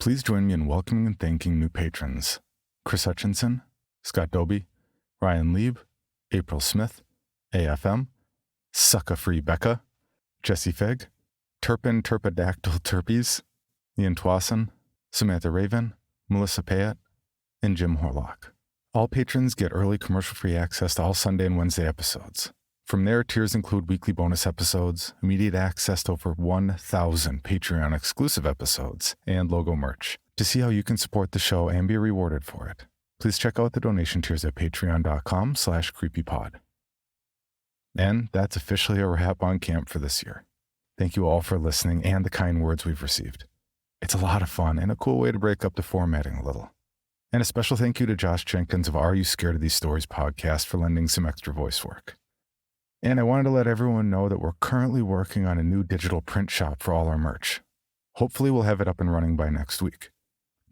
Please join me in welcoming and thanking new patrons: Chris Hutchinson, Scott Doby, Ryan Lieb, April Smith, AFM, Sucka Free Becca, Jesse Fig, Turpin Turpidactyl Terpes, Ian Twasson, Samantha Raven, Melissa Payette, and Jim Horlock. All patrons get early commercial-free access to all Sunday and Wednesday episodes. From there, tiers include weekly bonus episodes, immediate access to over 1,000 Patreon-exclusive episodes, and logo merch. To see how you can support the show and be rewarded for it, please check out the donation tiers at patreon.com/creepypod. And that's officially a wrap on camp for this year. Thank you all for listening and the kind words we've received. It's a lot of fun and a cool way to break up the formatting a little. And a special thank you to Josh Jenkins of Are You Scared of These Stories podcast for lending some extra voice work. And I wanted to let everyone know that we're currently working on a new digital print shop for all our merch. Hopefully we'll have it up and running by next week.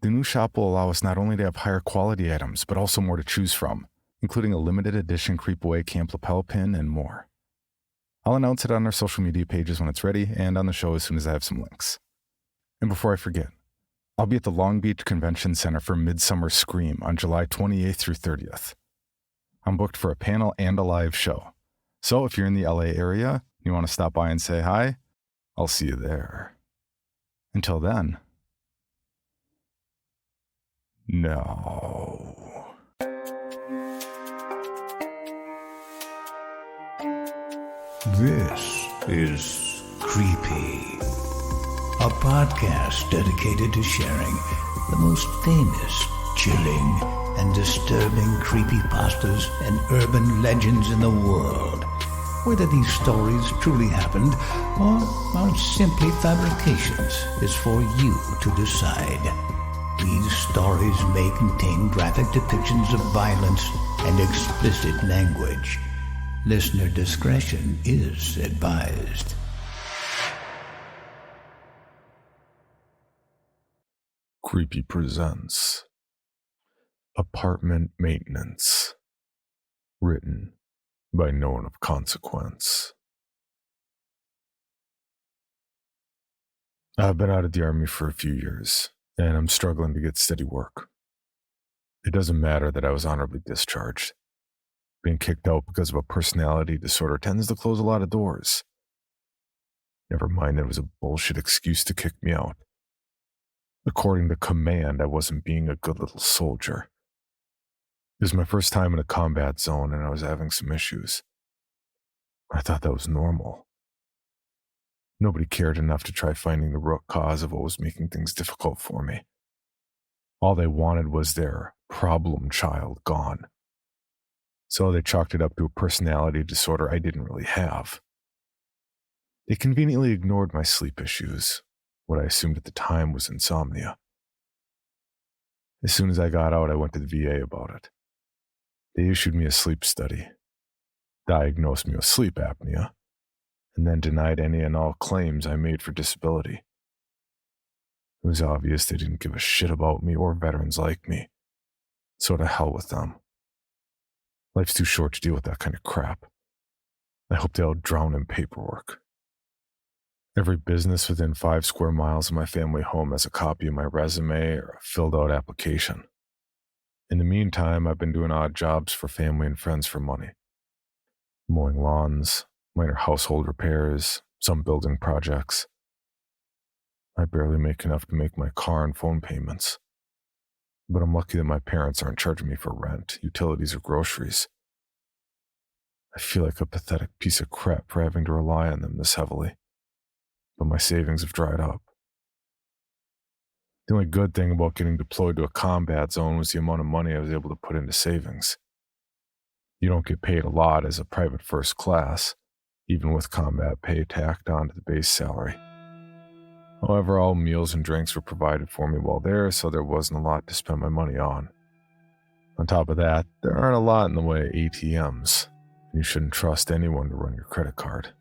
The new shop will allow us not only to have higher quality items, but also more to choose from, including a limited edition Creepaway Camp lapel pin and more. I'll announce it on our social media pages when it's ready and on the show as soon as I have some links. And before I forget, I'll be at the Long Beach Convention Center for Midsummer Scream on July 28th through 30th. I'm booked for a panel and a live show. So if you're in the LA area, and you want to stop by and say hi, I'll see you there. Until then, no. This is Creepy, a podcast dedicated to sharing the most famous, chilling, and disturbing creepypastas and urban legends in the world. Whether these stories truly happened or are simply fabrications is for you to decide. These stories may contain graphic depictions of violence and explicit language. Listener discretion is advised. Creepy presents Apartment Maintenance. Written by no one of consequence. I've been out of the Army for a few years, and I'm struggling to get steady work. It doesn't matter that I was honorably discharged. Being kicked out because of a personality disorder tends to close a lot of doors. Never mind that it was a bullshit excuse to kick me out. According to command, I wasn't being a good little soldier. It was my first time in a combat zone, and I was having some issues. I thought that was normal. Nobody cared enough to try finding the root cause of what was making things difficult for me. All they wanted was their problem child gone. So they chalked it up to a personality disorder I didn't really have. They conveniently ignored my sleep issues, what I assumed at the time was insomnia. As soon as I got out, I went to the VA about it. They issued me a sleep study, diagnosed me with sleep apnea, and then denied any and all claims I made for disability. It was obvious they didn't give a shit about me or veterans like me, so to hell with them. Life's too short to deal with that kind of crap. I hope they all drown in paperwork. Every business within 5 square miles of my family home has a copy of my resume or a filled-out application. In the meantime, I've been doing odd jobs for family and friends for money. Mowing lawns, minor household repairs, some building projects. I barely make enough to make my car and phone payments. But I'm lucky that my parents aren't charging me for rent, utilities, or groceries. I feel like a pathetic piece of crap for having to rely on them this heavily. But my savings have dried up. The only good thing about getting deployed to a combat zone was the amount of money I was able to put into savings. You don't get paid a lot as a private first class, even with combat pay tacked onto the base salary. However, all meals and drinks were provided for me while there, so there wasn't a lot to spend my money on. On top of that, there aren't a lot in the way of ATMs, and you shouldn't trust anyone to run your credit card.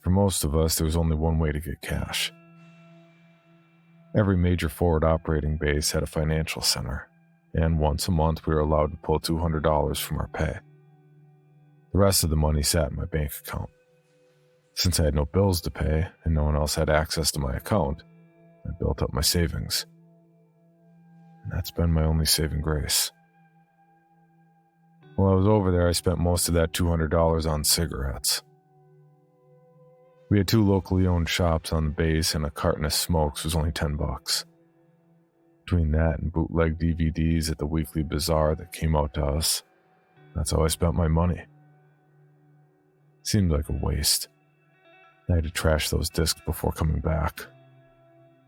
For most of us, there was only one way to get cash. Every major forward operating base had a financial center, and once a month we were allowed to pull $200 from our pay. The rest of the money sat in my bank account. Since I had no bills to pay and no one else had access to my account, I built up my savings. And that's been my only saving grace. While I was over there, I spent most of that $200 on cigarettes. We had 2 locally owned shops on the base, and a carton of smokes was only $10. Between that and bootleg DVDs at the weekly bazaar that came out to us, that's how I spent my money. Seemed like a waste. I had to trash those discs before coming back.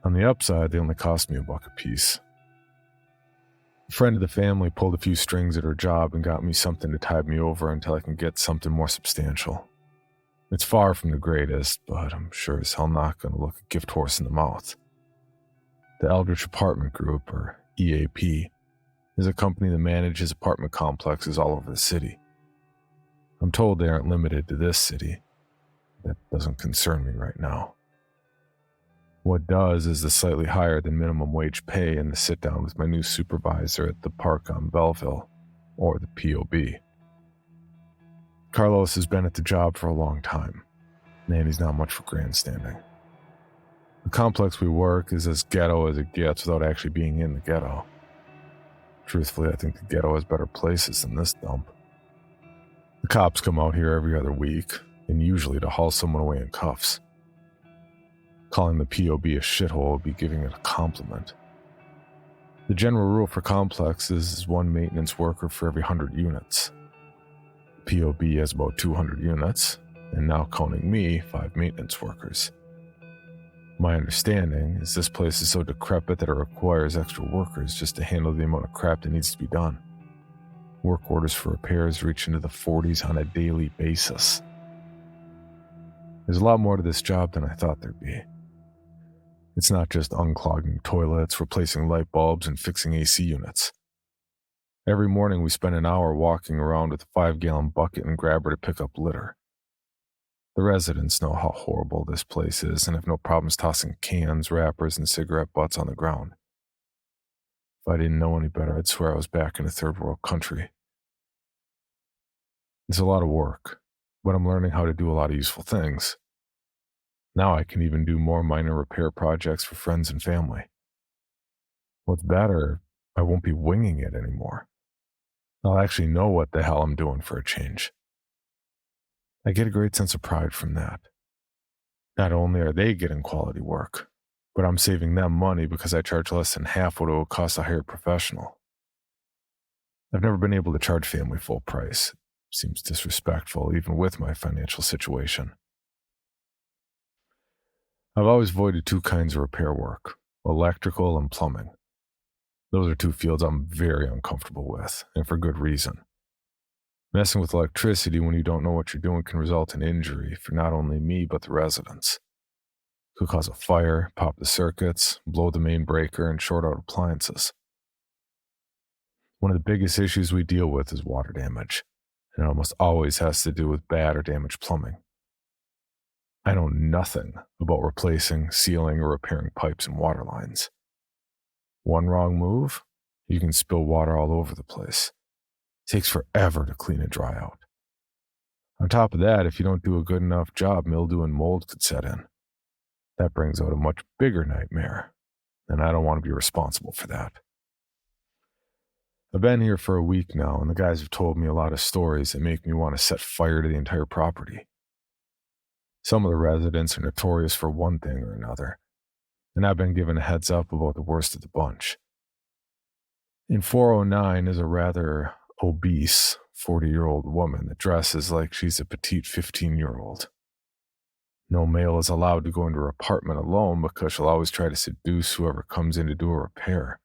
On the upside, they only cost me $1 a piece. A friend of the family pulled a few strings at her job and got me something to tide me over until I can get something more substantial. It's far from the greatest, but I'm sure as hell not going to look a gift horse in the mouth. The Eldritch Apartment Group, or EAP, is a company that manages apartment complexes all over the city. I'm told they aren't limited to this city. That doesn't concern me right now. What does is the slightly higher than minimum wage pay and the sit down with my new supervisor at the park on Belleville, or the POB. Carlos has been at the job for a long time, and he's not much for grandstanding. The complex we work is as ghetto as it gets without actually being in the ghetto. Truthfully, I think the ghetto has better places than this dump. The cops come out here every other week, and usually to haul someone away in cuffs. Calling the POB a shithole would be giving it a compliment. The general rule for complexes is 1 maintenance worker for every 100 units. The POB has about 200 units, and now counting me, 5 maintenance workers. My understanding is this place is so decrepit that it requires extra workers just to handle the amount of crap that needs to be done. Work orders for repairs reach into the 40s on a daily basis. There's a lot more to this job than I thought there'd be. It's not just unclogging toilets, replacing light bulbs, and fixing AC units. Every morning we spend an hour walking around with a 5-gallon bucket and grabber to pick up litter. The residents know how horrible this place is and have no problems tossing cans, wrappers, and cigarette butts on the ground. If I didn't know any better, I'd swear I was back in a third world country. It's a lot of work, but I'm learning how to do a lot of useful things. Now I can even do more minor repair projects for friends and family. What's better, I won't be winging it anymore. I'll actually know what the hell I'm doing for a change. I get a great sense of pride from that. Not only are they getting quality work, but I'm saving them money because I charge less than half what it would cost to hire a professional. I've never been able to charge family full price. It seems disrespectful, even with my financial situation. I've always avoided 2 kinds of repair work, electrical and plumbing. Those are 2 fields I'm very uncomfortable with, and for good reason. Messing with electricity when you don't know what you're doing can result in injury for not only me, but the residents. It could cause a fire, pop the circuits, blow the main breaker, and short out appliances. One of the biggest issues we deal with is water damage, and it almost always has to do with bad or damaged plumbing. I know nothing about replacing, sealing, or repairing pipes and water lines. One wrong move, you can spill water all over the place. It takes forever to clean it dry out. On top of that, if you don't do a good enough job, mildew and mold could set in. That brings out a much bigger nightmare, and I don't want to be responsible for that. I've been here for a week now, and the guys have told me a lot of stories that make me want to set fire to the entire property. Some of the residents are notorious for one thing or another, and I've been given a heads up about the worst of the bunch. In 409 is a rather obese 40-year-old woman that dresses like she's a petite 15-year-old. No male is allowed to go into her apartment alone because she'll always try to seduce whoever comes in to do a repair.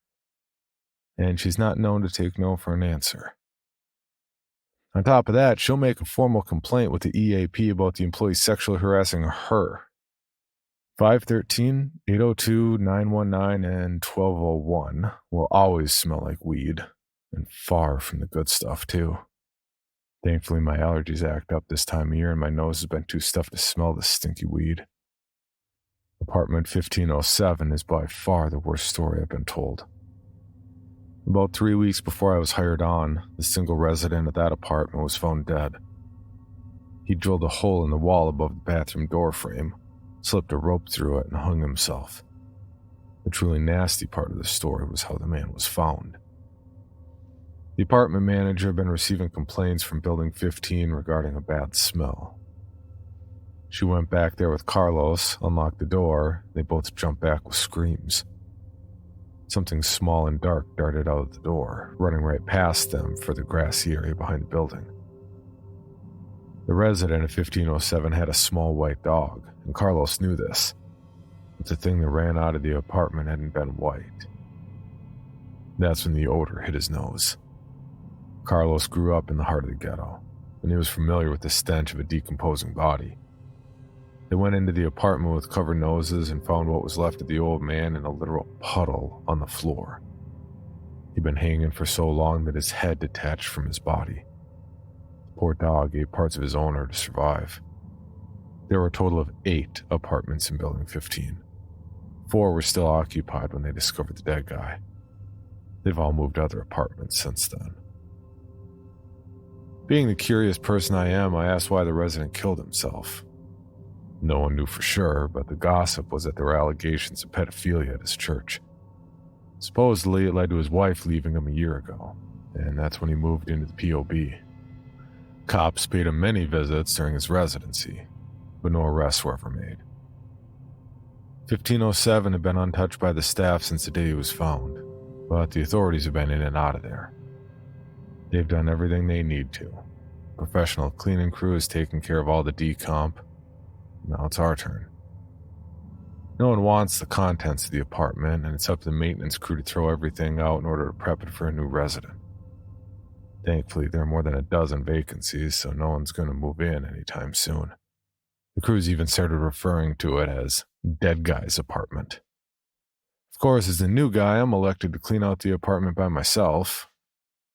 And she's not known to take no for an answer. On top of that, she'll make a formal complaint with the EAP about the employee sexually harassing her. 513, 802, 919, and 1201 will always smell like weed, and far from the good stuff, too. Thankfully, my allergies act up this time of year, and my nose has been too stuffed to smell the stinky weed. Apartment 1507 is by far the worst story I've been told. About 3 weeks before I was hired on, the single resident of that apartment was found dead. He drilled a hole in the wall above the bathroom door frame, slipped a rope through it, and hung himself. The truly nasty part of the story was how the man was found. The apartment manager had been receiving complaints from Building 15 regarding a bad smell. She went back there with Carlos, unlocked the door. They both jumped back with screams. Something small and dark darted out of the door, running right past them for the grassy area behind the building. The resident of 1507 had a small white dog, and Carlos knew this, but the thing that ran out of the apartment hadn't been white. That's when the odor hit his nose. Carlos grew up in the heart of the ghetto, and he was familiar with the stench of a decomposing body. They went into the apartment with covered noses and found what was left of the old man in a literal puddle on the floor. He'd been hanging for so long that his head detached from his body. The poor dog ate parts of his owner to survive. There were a total of 8 apartments in Building 15. 4 were still occupied when they discovered the dead guy. They've all moved to other apartments since then. Being the curious person I am, I asked why the resident killed himself. No one knew for sure, but the gossip was that there were allegations of pedophilia at his church. Supposedly, it led to his wife leaving him a year ago, and that's when he moved into the POB. Cops paid him many visits during his residency, but no arrests were ever made. 1507 had been untouched by the staff since the day he was found, but the authorities have been in and out of there. They've done everything they need to. Professional cleaning crew has taken care of all the decomp. Now it's our turn. No one wants the contents of the apartment, and it's up to the maintenance crew to throw everything out in order to prep it for a new resident. Thankfully, there are more than a dozen vacancies, so no one's going to move in anytime soon. The crew's even started referring to it as Dead Guy's apartment. Of course, as the new guy, I'm elected to clean out the apartment by myself.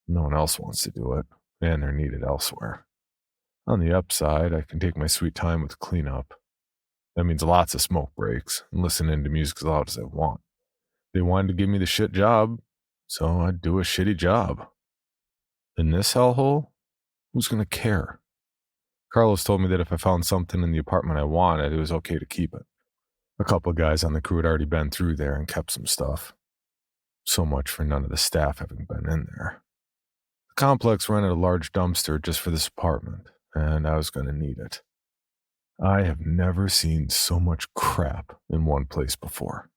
No one else wants to do it, and they're needed elsewhere. On the upside, I can take my sweet time with the cleanup. That means lots of smoke breaks and listening to music as loud as I want. They wanted to give me the shit job, so I'd do a shitty job. In this hellhole, who's going to care? Carlos told me that if I found something in the apartment I wanted, it was okay to keep it. A couple of guys on the crew had already been through there and kept some stuff. So much for none of the staff having been in there. The complex rented a large dumpster just for this apartment, and I was going to need it. I have never seen so much crap in one place before.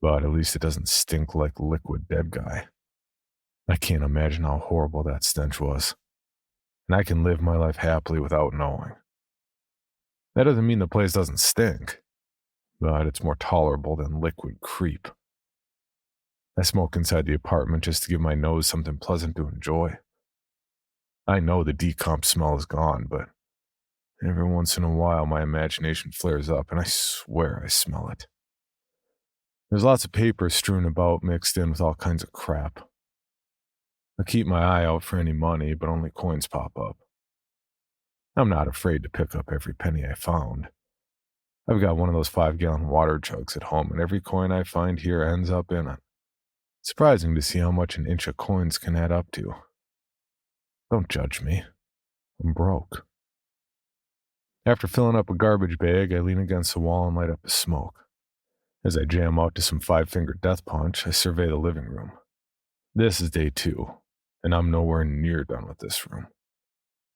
But at least it doesn't stink like liquid dead guy. I can't imagine how horrible that stench was. And I can live my life happily without knowing. That doesn't mean the place doesn't stink, but it's more tolerable than liquid creep. I smoke inside the apartment just to give my nose something pleasant to enjoy. I know the decomp smell is gone, but every once in a while my imagination flares up and I swear I smell it. There's lots of paper strewn about mixed in with all kinds of crap. I keep my eye out for any money, but only coins pop up. I'm not afraid to pick up every penny I found. I've got one of those 5-gallon water jugs at home, and every coin I find here ends up in it. It's surprising to see how much an inch of coins can add up to. Don't judge me. I'm broke. After filling up a garbage bag, I lean against the wall and light up a smoke. As I jam out to some 5-finger death punch, I survey the living room. This is day 2, and I'm nowhere near done with this room.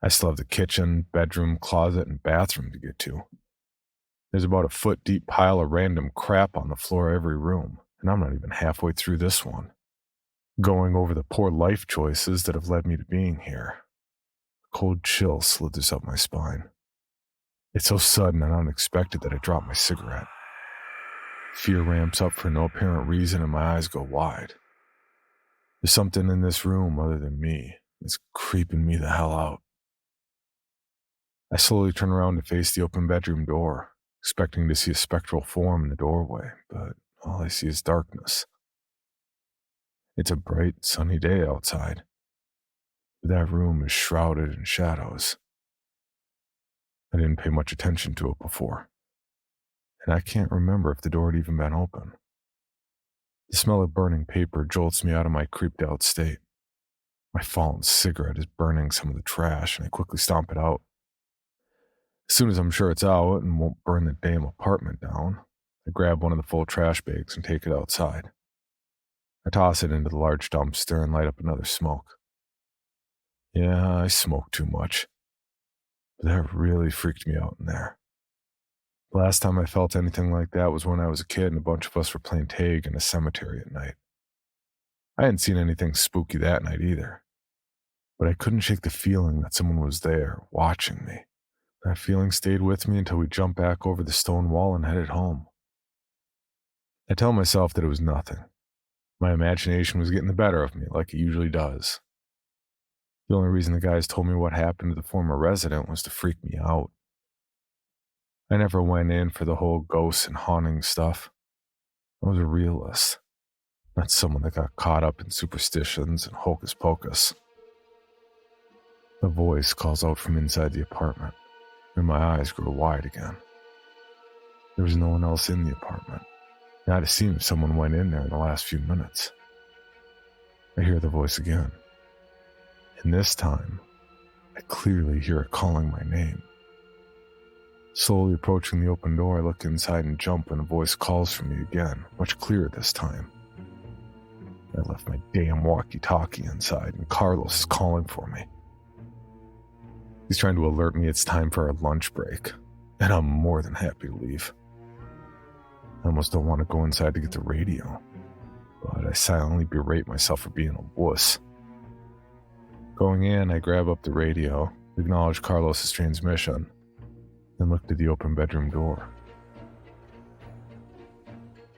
I still have the kitchen, bedroom, closet, and bathroom to get to. There's about a foot-deep pile of random crap on the floor of every room, and I'm not even halfway through this one. Going over the poor life choices that have led me to being here. A cold chill slithers up my spine. It's so sudden and unexpected that I drop my cigarette. Fear ramps up for no apparent reason and my eyes go wide. There's something in this room other than me that's creeping me the hell out. I slowly turn around to face the open bedroom door, expecting to see a spectral form in the doorway, but all I see is darkness. It's a bright, sunny day outside, but that room is shrouded in shadows. I didn't pay much attention to it before, and I can't remember if the door had even been open. The smell of burning paper jolts me out of my creeped out state. My fallen cigarette is burning some of the trash, and I quickly stomp it out. As soon as I'm sure it's out and won't burn the damn apartment down, I grab one of the full trash bags and take it outside. I toss it into the large dumpster and light up another smoke. Yeah, I smoke too much. But that really freaked me out in there. The last time I felt anything like that was when I was a kid and a bunch of us were playing tag in a cemetery at night. I hadn't seen anything spooky that night either, but I couldn't shake the feeling that someone was there, watching me. That feeling stayed with me until we jumped back over the stone wall and headed home. I tell myself that it was nothing. My imagination was getting the better of me, like it usually does. The only reason the guys told me what happened to the former resident was to freak me out. I never went in for the whole ghosts and haunting stuff. I was a realist, not someone that got caught up in superstitions and hocus pocus. A voice calls out from inside the apartment, and my eyes grow wide again. There was no one else in the apartment. Not a seem if someone went in there in the last few minutes. I hear the voice again, and this time, I clearly hear it calling my name. Slowly approaching the open door, I look inside and jump when a voice calls for me again, much clearer this time. I left my damn walkie-talkie inside, and Carlos is calling for me. He's trying to alert me it's time for our lunch break, and I'm more than happy to leave. I almost don't want to go inside to get the radio, but I silently berate myself for being a wuss. Going in, I grab up the radio, acknowledge Carlos's transmission, then look to the open bedroom door.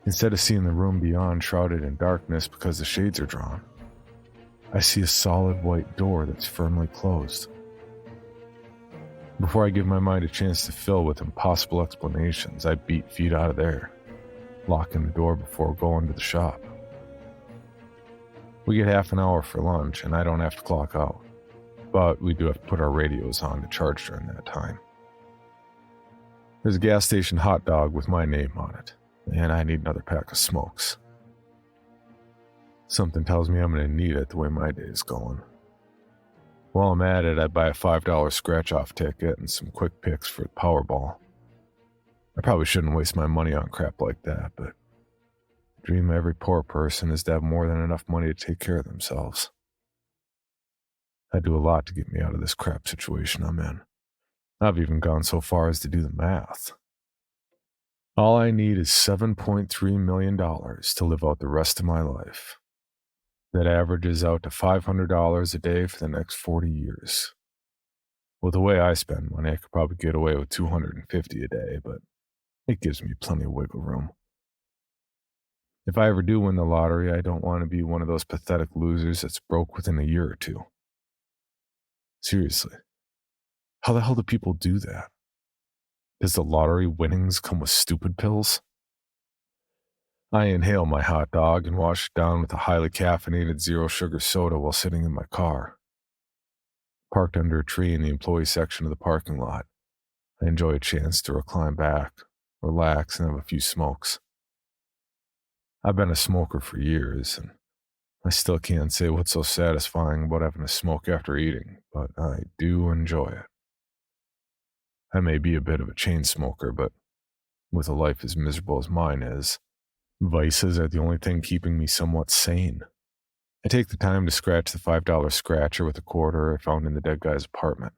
Instead of seeing the room beyond shrouded in darkness because the shades are drawn, I see a solid white door that's firmly closed. Before I give my mind a chance to fill with impossible explanations, I beat feet out of there, locking the door before going to the shop. We get half an hour for lunch, and I don't have to clock out, but we do have to put our radios on to charge during that time. There's a gas station hot dog with my name on it, and I need another pack of smokes. Something tells me I'm going to need it the way my day is going. While I'm at it, I buy a $5 scratch-off ticket and some quick picks for the Powerball. I probably shouldn't waste my money on crap like that, but the dream of every poor person is to have more than enough money to take care of themselves. I'd do a lot to get me out of this crap situation I'm in. I've even gone so far as to do the math. All I need is $7.3 million to live out the rest of my life. That averages out to $500 a day for the next 40 years. Well, the way I spend money, I could probably get away with $250 a day, but it gives me plenty of wiggle room. If I ever do win the lottery, I don't want to be one of those pathetic losers that's broke within a year or two. Seriously, how the hell do people do that? Does the lottery winnings come with stupid pills? I inhale my hot dog and wash it down with a highly caffeinated zero-sugar soda while sitting in my car. Parked under a tree in the employee section of the parking lot, I enjoy a chance to recline back, relax, and have a few smokes. I've been a smoker for years, and I still can't say what's so satisfying about having a smoke after eating, but I do enjoy it. I may be a bit of a chain smoker, but with a life as miserable as mine is, vices are the only thing keeping me somewhat sane. I take the time to scratch the $5 scratcher with a quarter I found in the dead guy's apartment.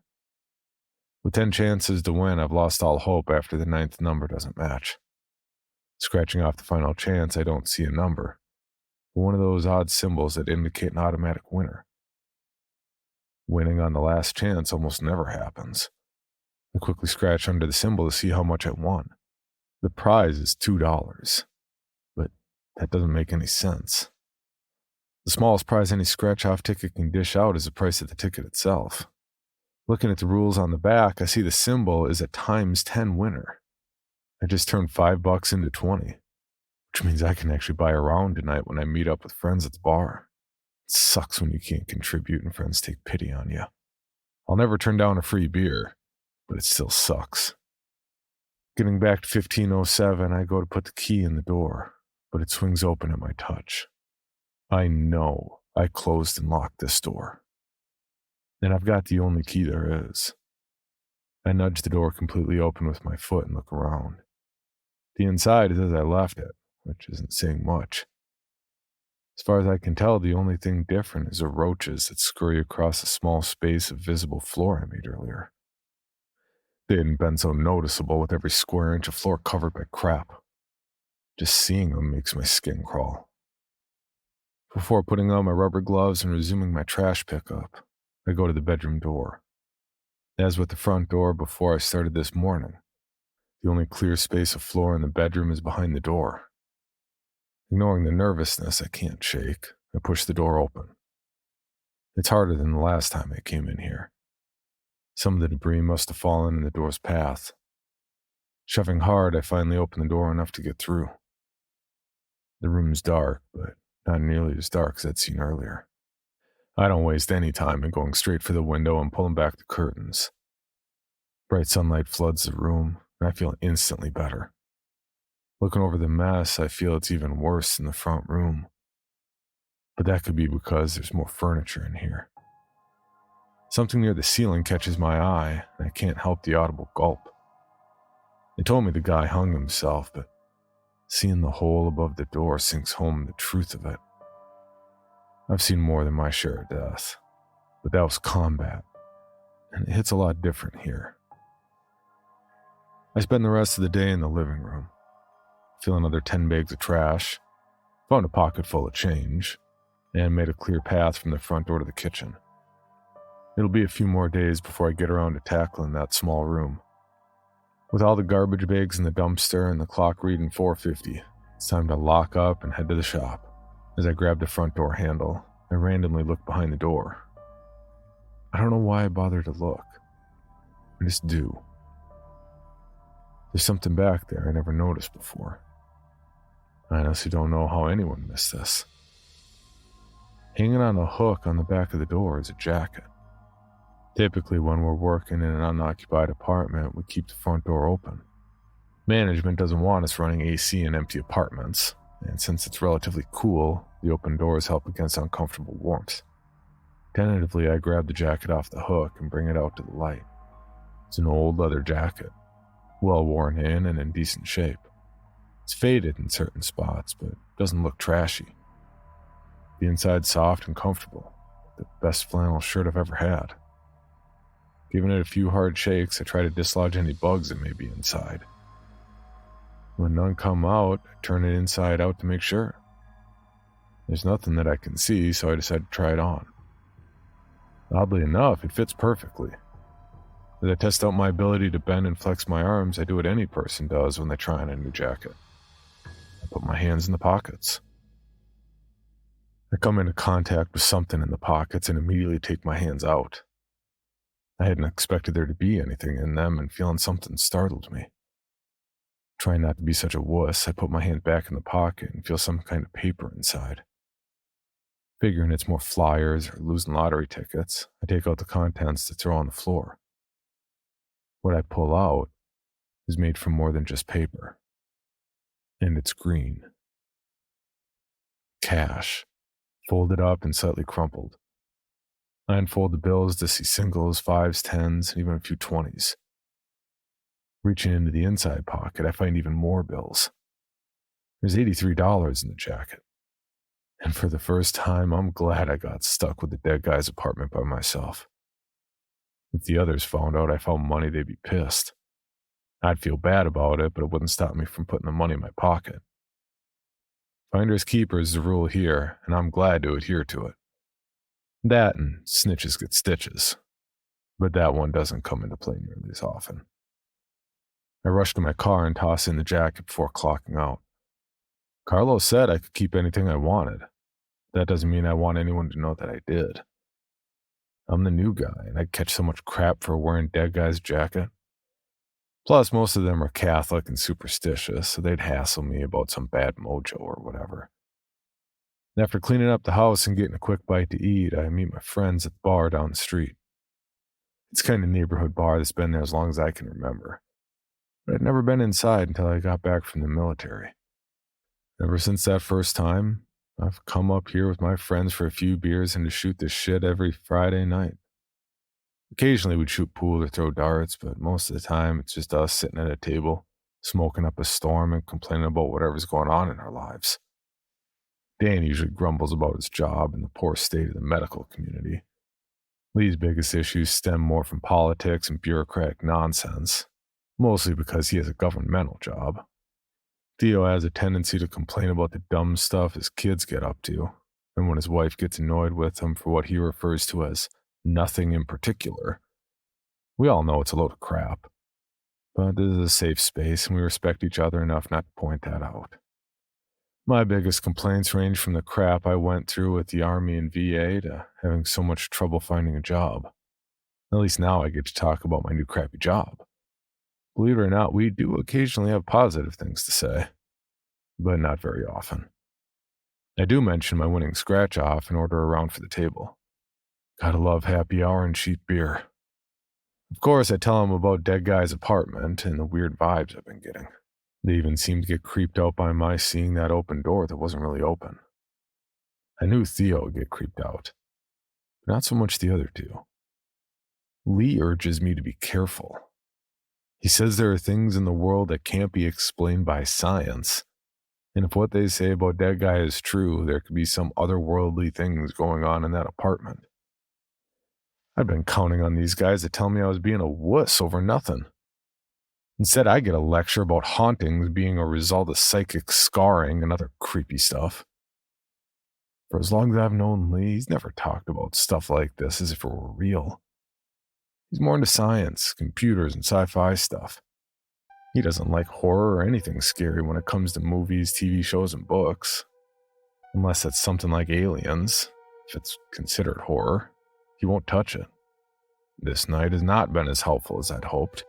With 10 chances to win, I've lost all hope after the 9th number doesn't match. Scratching off the final chance, I don't see a number, but one of those odd symbols that indicate an automatic winner. Winning on the last chance almost never happens. I quickly scratch under the symbol to see how much I won. The prize is $2. But that doesn't make any sense. The smallest prize any scratch-off ticket can dish out is the price of the ticket itself. Looking at the rules on the back, I see the symbol is a times 10 winner. I just turned $5 into 20, which means I can actually buy a round tonight when I meet up with friends at the bar. It sucks when you can't contribute and friends take pity on you. I'll never turn down a free beer, but it still sucks. Getting back to 1507, I go to put the key in the door, but it swings open at my touch. I know I closed and locked this door. And I've got the only key there is. I nudge the door completely open with my foot and look around. The inside is as I left it, which isn't saying much. As far as I can tell, the only thing different is the roaches that scurry across a small space of visible floor I made earlier. They hadn't been so noticeable with every square inch of floor covered by crap. Just seeing them makes my skin crawl. Before putting on my rubber gloves and resuming my trash pickup, I go to the bedroom door. As with the front door before I started this morning, the only clear space of floor in the bedroom is behind the door. Ignoring the nervousness I can't shake, I push the door open. It's harder than the last time I came in here. Some of the debris must have fallen in the door's path. Shoving hard, I finally open the door enough to get through. The room's dark, but not nearly as dark as I'd seen earlier. I don't waste any time in going straight for the window and pulling back the curtains. Bright sunlight floods the room, and I feel instantly better. Looking over the mess, I feel it's even worse in the front room. But that could be because there's more furniture in here. Something near the ceiling catches my eye, and I can't help the audible gulp. They told me the guy hung himself, but seeing the hole above the door sinks home the truth of it. I've seen more than my share of death, but that was combat, and it hits a lot different here. I spend the rest of the day in the living room, fill another 10 bags of trash, found a pocket full of change, and made a clear path from the front door to the kitchen. It'll be a few more days before I get around to tackling that small room. With all the garbage bags in the dumpster and the clock reading 4:50, it's time to lock up and head to the shop. As I grab the front door handle, I randomly look behind the door. I don't know why I bother to look. I just do. There's something back there I never noticed before. I honestly don't know how anyone missed this. Hanging on a hook on the back of the door is a jacket. Typically, when we're working in an unoccupied apartment, we keep the front door open. Management doesn't want us running AC in empty apartments, and since it's relatively cool, the open doors help against uncomfortable warmth. Tentatively, I grab the jacket off the hook and bring it out to the light. It's an old leather jacket, well worn in and in decent shape. It's faded in certain spots, but doesn't look trashy. The inside's soft and comfortable, the best flannel shirt I've ever had. Giving it a few hard shakes, I try to dislodge any bugs that may be inside. When none come out, I turn it inside out to make sure. There's nothing that I can see, so I decide to try it on. Oddly enough, it fits perfectly. As I test out my ability to bend and flex my arms, I do what any person does when they try on a new jacket. I put my hands in the pockets. I come into contact with something in the pockets and immediately take my hands out. I hadn't expected there to be anything in them, and feeling something startled me. Trying not to be such a wuss, I put my hand back in the pocket and feel some kind of paper inside. Figuring it's more flyers or losing lottery tickets, I take out the contents to throw on the floor. What I pull out is made from more than just paper. And it's green. Cash, folded up and slightly crumpled. I unfold the bills to see singles, fives, tens, and even a few 20s. Reaching into the inside pocket, I find even more bills. There's $83 in the jacket. And for the first time, I'm glad I got stuck with the dead guy's apartment by myself. If the others found out I found money, they'd be pissed. I'd feel bad about it, but it wouldn't stop me from putting the money in my pocket. Finders keepers is the rule here, and I'm glad to adhere to it. That and snitches get stitches, but that one doesn't come into play nearly as often. I rush to my car and toss in the jacket before clocking out. Carlos said I could keep anything I wanted. That doesn't mean I want anyone to know that I did. I'm the new guy, and I'd catch so much crap for wearing dead guy's jacket. Plus, most of them are Catholic and superstitious, so they'd hassle me about some bad mojo or whatever. After cleaning up the house and getting a quick bite to eat, I meet my friends at the bar down the street. It's a kind of neighborhood bar that's been there as long as I can remember, but I'd never been inside until I got back from the military. Ever since that first time, I've come up here with my friends for a few beers and to shoot this shit every Friday night. Occasionally we'd shoot pool or throw darts, but most of the time it's just us sitting at a table, smoking up a storm and complaining about whatever's going on in our lives. Dan usually grumbles about his job and the poor state of the medical community. Lee's biggest issues stem more from politics and bureaucratic nonsense, mostly because he has a governmental job. Theo has a tendency to complain about the dumb stuff his kids get up to, and when his wife gets annoyed with him for what he refers to as nothing in particular. We all know it's a load of crap, but this is a safe space and we respect each other enough not to point that out. My biggest complaints range from the crap I went through with the Army and VA to having so much trouble finding a job. At least now I get to talk about my new crappy job. Believe it or not, we do occasionally have positive things to say, but not very often. I do mention my winning scratch-off and order a round for the table. Gotta love happy hour and cheap beer. Of course, I tell him about Dead Guy's apartment and the weird vibes I've been getting. They even seemed to get creeped out by my seeing that open door that wasn't really open. I knew Theo would get creeped out, but not so much the other two. Lee urges me to be careful. He says there are things in the world that can't be explained by science, and if what they say about Dead Guy is true, there could be some otherworldly things going on in that apartment. I've been counting on these guys to tell me I was being a wuss over nothing. Instead, I get a lecture about hauntings being a result of psychic scarring and other creepy stuff. For as long as I've known Lee, he's never talked about stuff like this as if it were real. He's more into science, computers, and sci-fi stuff. He doesn't like horror or anything scary when it comes to movies, TV shows, and books. Unless it's something like Aliens, if it's considered horror, he won't touch it. This night has not been as helpful as I'd hoped.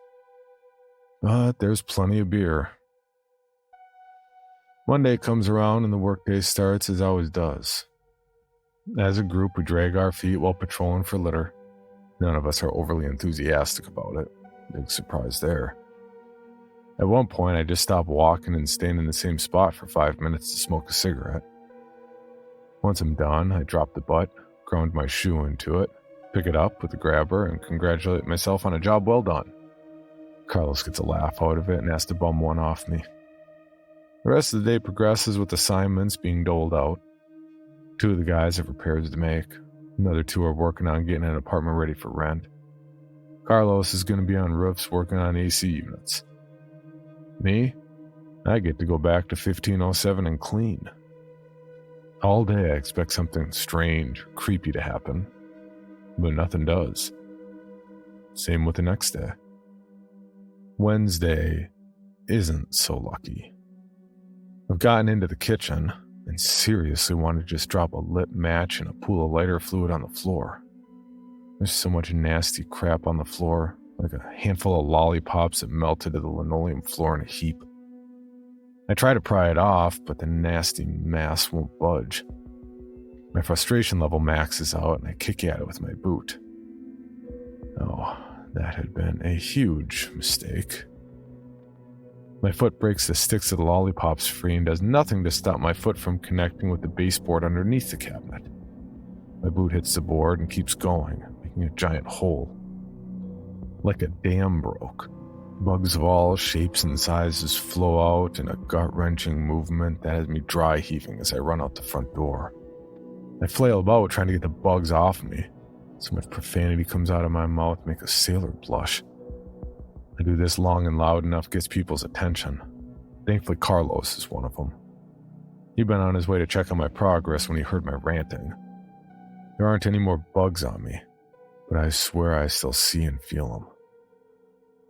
But there's plenty of beer. Monday comes around and the workday starts as it always does. As a group, we drag our feet while patrolling for litter. None of us are overly enthusiastic about it. Big surprise there. At one point, I just stop walking and stand in the same spot for 5 minutes to smoke a cigarette. Once I'm done, I drop the butt, ground my shoe into it, pick it up with the grabber, and congratulate myself on a job well done. Carlos gets a laugh out of it and has to bum one off me. The rest of the day progresses with assignments being doled out. 2 of the guys have repairs to make. Another 2 are working on getting an apartment ready for rent. Carlos is going to be on roofs working on AC units. Me? I get to go back to 1507 and clean. All day I expect something strange, creepy to happen, but nothing does. Same with the next day. Wednesday isn't so lucky. I've gotten into the kitchen and seriously want to just drop a lit match and a pool of lighter fluid on the floor. There's so much nasty crap on the floor, like a handful of lollipops that melted to the linoleum floor in a heap. I try to pry it off, but the nasty mass won't budge. My frustration level maxes out and I kick at it with my boot. Oh, that had been a huge mistake. My foot breaks the sticks of the lollipops free and does nothing to stop my foot from connecting with the baseboard underneath the cabinet. My boot hits the board and keeps going, making a giant hole. Like a dam broke. Bugs of all shapes and sizes flow out in a gut-wrenching movement that has me dry heaving as I run out the front door. I flail about trying to get the bugs off me. So much profanity comes out of my mouth to make a sailor blush. I do this long and loud enough gets people's attention. Thankfully, Carlos is one of them. He'd been on his way to check on my progress when he heard my ranting. There aren't any more bugs on me, but I swear I still see and feel them.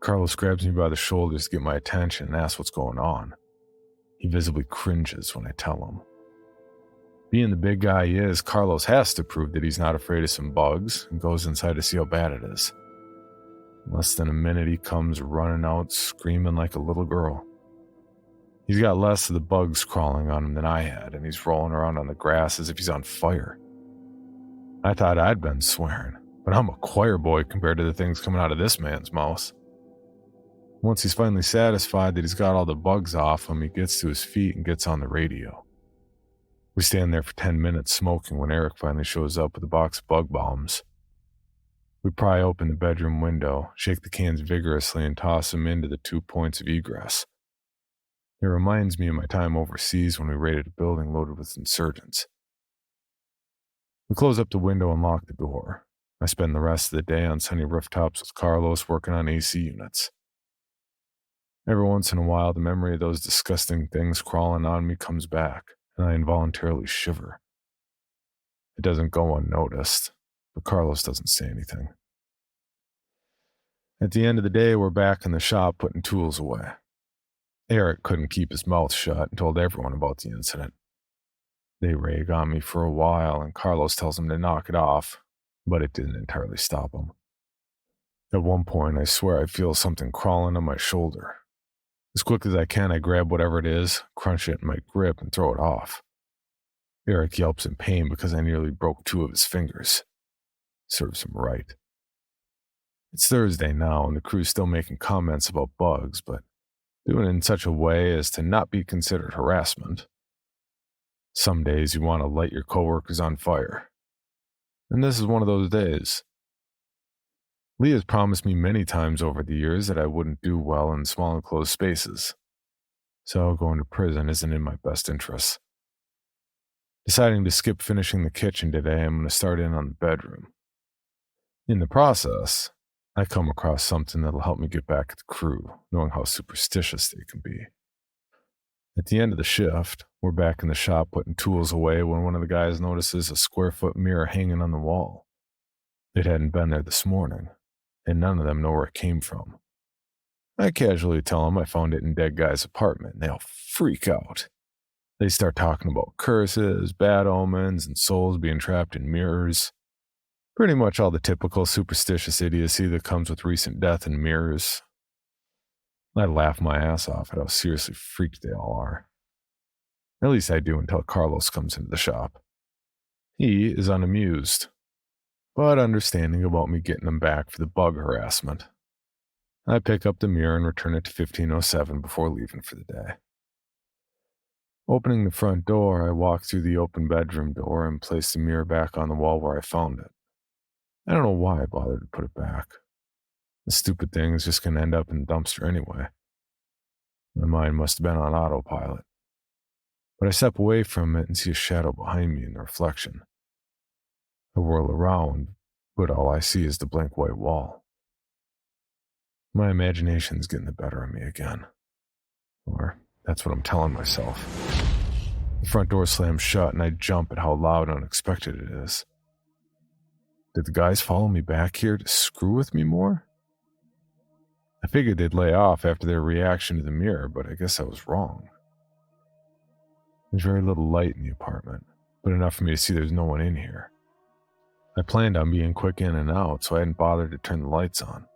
Carlos grabs me by the shoulders to get my attention and asks what's going on. He visibly cringes when I tell him. Being the big guy he is, Carlos has to prove that he's not afraid of some bugs and goes inside to see how bad it is. In less than a minute, he comes running out, screaming like a little girl. He's got less of the bugs crawling on him than I had, and he's rolling around on the grass as if he's on fire. I thought I'd been swearing, but I'm a choir boy compared to the things coming out of this man's mouth. Once he's finally satisfied that he's got all the bugs off him, he gets to his feet and gets on the radio. We stand there for 10 minutes smoking when Eric finally shows up with a box of bug bombs. We pry open the bedroom window, shake the cans vigorously, and toss them into the 2 points of egress. It reminds me of my time overseas when we raided a building loaded with insurgents. We close up the window and lock the door. I spend the rest of the day on sunny rooftops with Carlos working on AC units. Every once in a while, the memory of those disgusting things crawling on me comes back, and I involuntarily shiver. It doesn't go unnoticed, but Carlos doesn't say anything. At the end of the day, we're back in the shop putting tools away. Eric couldn't keep his mouth shut and told everyone about the incident. They rag on me for a while, and Carlos tells him to knock it off, but it didn't entirely stop him. At one point, I swear I feel something crawling on my shoulder. As quick as I can, I grab whatever it is, crunch it in my grip, and throw it off. Eric yelps in pain because I nearly broke 2 of his fingers. Serves him right. It's Thursday now, and the crew's still making comments about bugs, but doing it in such a way as to not be considered harassment. Some days you want to light your coworkers on fire. And this is one of those days. Lee has promised me many times over the years that I wouldn't do well in small enclosed spaces. So going to prison isn't in my best interests. Deciding to skip finishing the kitchen today, I'm going to start in on the bedroom. In the process, I come across something that'll help me get back at the crew, knowing how superstitious they can be. At the end of the shift, we're back in the shop putting tools away when one of the guys notices a square-foot mirror hanging on the wall. It hadn't been there this morning, and none of them know where it came from. I casually tell them I found it in Dead Guy's apartment, and they all freak out. They start talking about curses, bad omens, and souls being trapped in mirrors. Pretty much all the typical superstitious idiocy that comes with recent death in mirrors. I laugh my ass off at how seriously freaked they all are. At least I do until Carlos comes into the shop. He is unamused, but understanding about me getting him back for the bug harassment. I pick up the mirror and return it to 1507 before leaving for the day. Opening the front door, I walk through the open bedroom door and place the mirror back on the wall where I found it. I don't know why I bothered to put it back. The stupid thing is just going to end up in the dumpster anyway. My mind must have been on autopilot. But I step away from it and see a shadow behind me in the reflection. I whirl around, but all I see is the blank white wall. My imagination's getting the better of me again. Or that's what I'm telling myself. The front door slams shut and I jump at how loud and unexpected it is. Did the guys follow me back here to screw with me more? I figured they'd lay off after their reaction to the mirror, but I guess I was wrong. There's very little light in the apartment, but enough for me to see there's no one in here. I planned on being quick in and out, so I hadn't bothered to turn the lights on.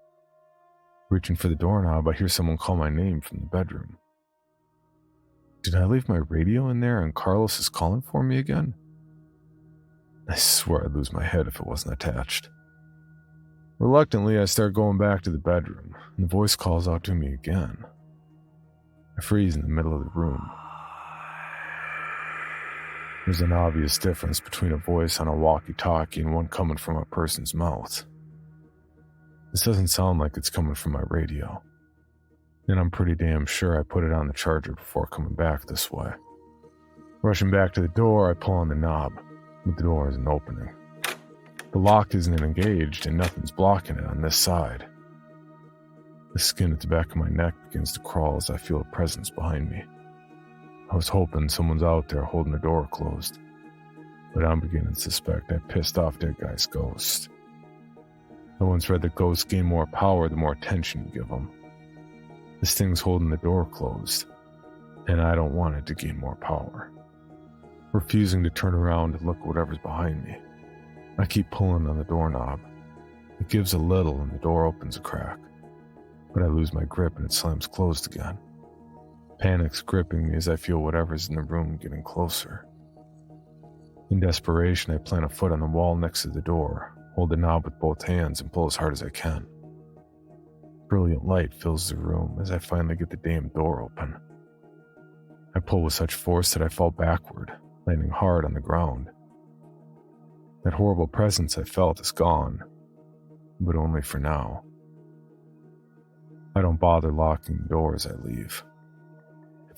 Reaching for the doorknob, I hear someone call my name from the bedroom. Did I leave my radio in there and Carlos is calling for me again? I swear I'd lose my head if it wasn't attached. Reluctantly, I start going back to the bedroom, and the voice calls out to me again. I freeze in the middle of the room. There's an obvious difference between a voice on a walkie-talkie and one coming from a person's mouth. This doesn't sound like it's coming from my radio, and I'm pretty damn sure I put it on the charger before coming back this way. Rushing back to the door, I pull on the knob, but the door isn't opening. The lock isn't engaged and nothing's blocking it on this side. The skin at the back of my neck begins to crawl as I feel a presence behind me. I was hoping someone's out there holding the door closed, but I'm beginning to suspect I pissed off Dead Guy's ghost. I once read that ghosts gain more power the more attention you give them. This thing's holding the door closed, and I don't want it to gain more power. Refusing to turn around and look at whatever's behind me, I keep pulling on the doorknob. It gives a little and the door opens a crack, but I lose my grip and it slams closed again. Panic's gripping me as I feel whatever's in the room getting closer. In desperation, I plant a foot on the wall next to the door, hold the knob with both hands, and pull as hard as I can. Brilliant light fills the room as I finally get the damn door open. I pull with such force that I fall backward, landing hard on the ground. That horrible presence I felt is gone, but only for now. I don't bother locking the door as I leave.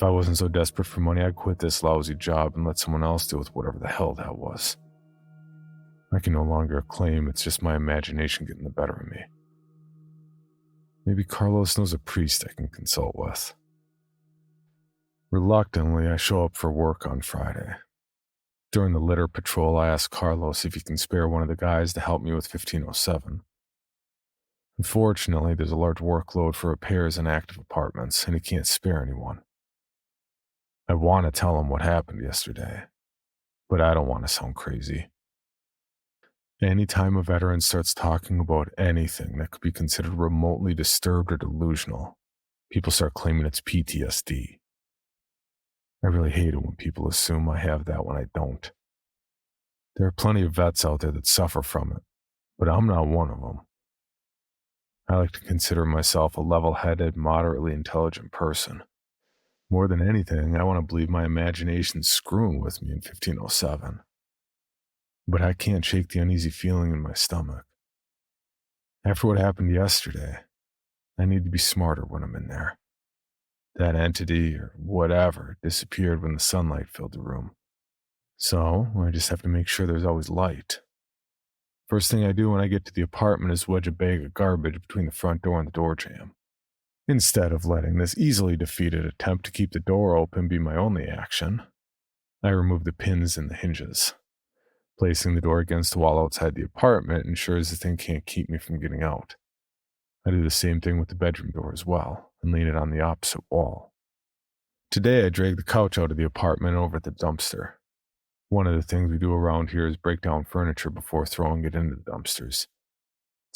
If I wasn't so desperate for money, I'd quit this lousy job and let someone else deal with whatever the hell that was. I can no longer claim it's just my imagination getting the better of me. Maybe Carlos knows a priest I can consult with. Reluctantly, I show up for work on Friday. During the litter patrol, I ask Carlos if he can spare one of the guys to help me with 1507. Unfortunately, there's a large workload for repairs in active apartments, and he can't spare anyone. I want to tell him what happened yesterday, but I don't want to sound crazy. Anytime a veteran starts talking about anything that could be considered remotely disturbed or delusional, people start claiming it's PTSD. I really hate it when people assume I have that when I don't. There are plenty of vets out there that suffer from it, but I'm not one of them. I like to consider myself a level-headed, moderately intelligent person. More than anything, I want to believe my imagination's screwing with me in 1507. But I can't shake the uneasy feeling in my stomach. After what happened yesterday, I need to be smarter when I'm in there. That entity, or whatever, disappeared when the sunlight filled the room. So, I just have to make sure there's always light. First thing I do when I get to the apartment is wedge a bag of garbage between the front door and the door jamb. Instead of letting this easily defeated attempt to keep the door open be my only action, I remove the pins and the hinges. Placing the door against the wall outside the apartment ensures the thing can't keep me from getting out. I do the same thing with the bedroom door as well, and lean it on the opposite wall. Today I drag the couch out of the apartment and over at the dumpster. One of the things we do around here is break down furniture before throwing it into the dumpsters. It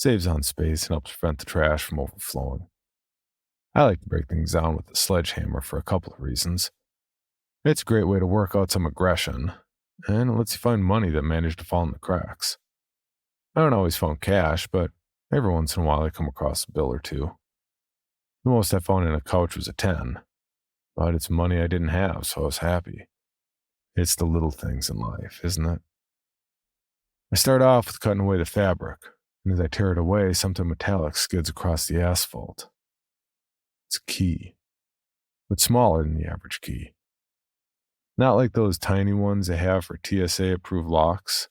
saves on space and helps prevent the trash from overflowing. I like to break things down with a sledgehammer for a couple of reasons. It's a great way to work out some aggression, and it lets you find money that managed to fall in the cracks. I don't always find cash, but every once in a while I come across a bill or two. The most I found in a couch was a 10, but it's money I didn't have, so I was happy. It's the little things in life, isn't it? I start off with cutting away the fabric, and as I tear it away, something metallic skids across the asphalt. It's a key, but smaller than the average key. Not like those tiny ones they have for TSA-approved locks,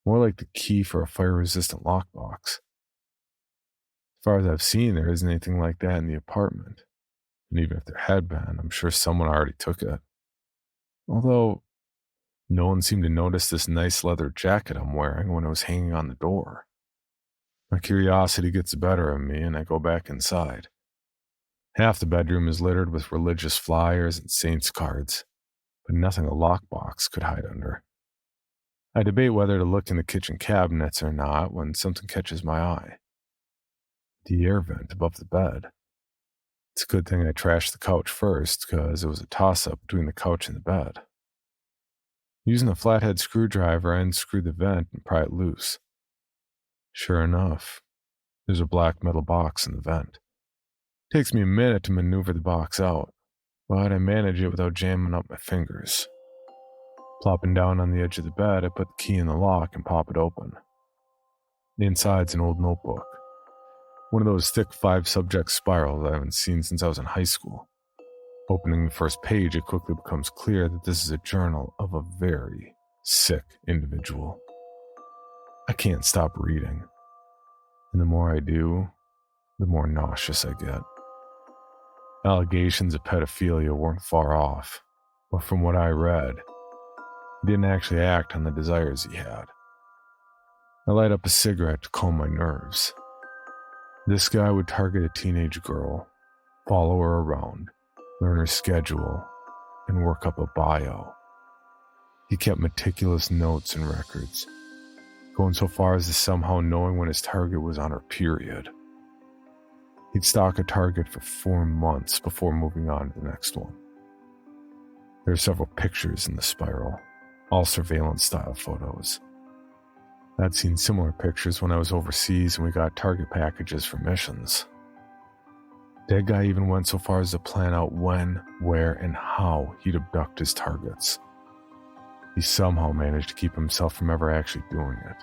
more like the key for a fire-resistant lockbox. As far as I've seen, there isn't anything like that in the apartment, and even if there had been, I'm sure someone already took it. Although, no one seemed to notice this nice leather jacket I'm wearing when it was hanging on the door. My curiosity gets the better of me, and I go back inside. Half the bedroom is littered with religious flyers and saints' cards, but nothing a lockbox could hide under. I debate whether to look in the kitchen cabinets or not when something catches my eye. The air vent above the bed. It's a good thing I trashed the couch first, because it was a toss-up between the couch and the bed. Using a flathead screwdriver, I unscrew the vent and pry it loose. Sure enough, there's a black metal box in the vent. It takes me a minute to maneuver the box out, but I manage it without jamming up my fingers. Plopping down on the edge of the bed, I put the key in the lock and pop it open. The inside's an old notebook. One of those thick 5-subject spirals I haven't seen since I was in high school. Opening the first page, it quickly becomes clear that this is a journal of a very sick individual. I can't stop reading, and the more I do, the more nauseous I get. Allegations of pedophilia weren't far off, but from what I read, he didn't actually act on the desires he had. I light up a cigarette to calm my nerves. This guy would target a teenage girl, follow her around, learn her schedule, and work up a bio. He kept meticulous notes and records, going so far as to somehow knowing when his target was on her period. He'd stalk a target for 4 months before moving on to the next one. There are several pictures in the spiral, all surveillance-style photos. I'd seen similar pictures when I was overseas and we got target packages for missions. That guy even went so far as to plan out when, where, and how he'd abduct his targets. He somehow managed to keep himself from ever actually doing it.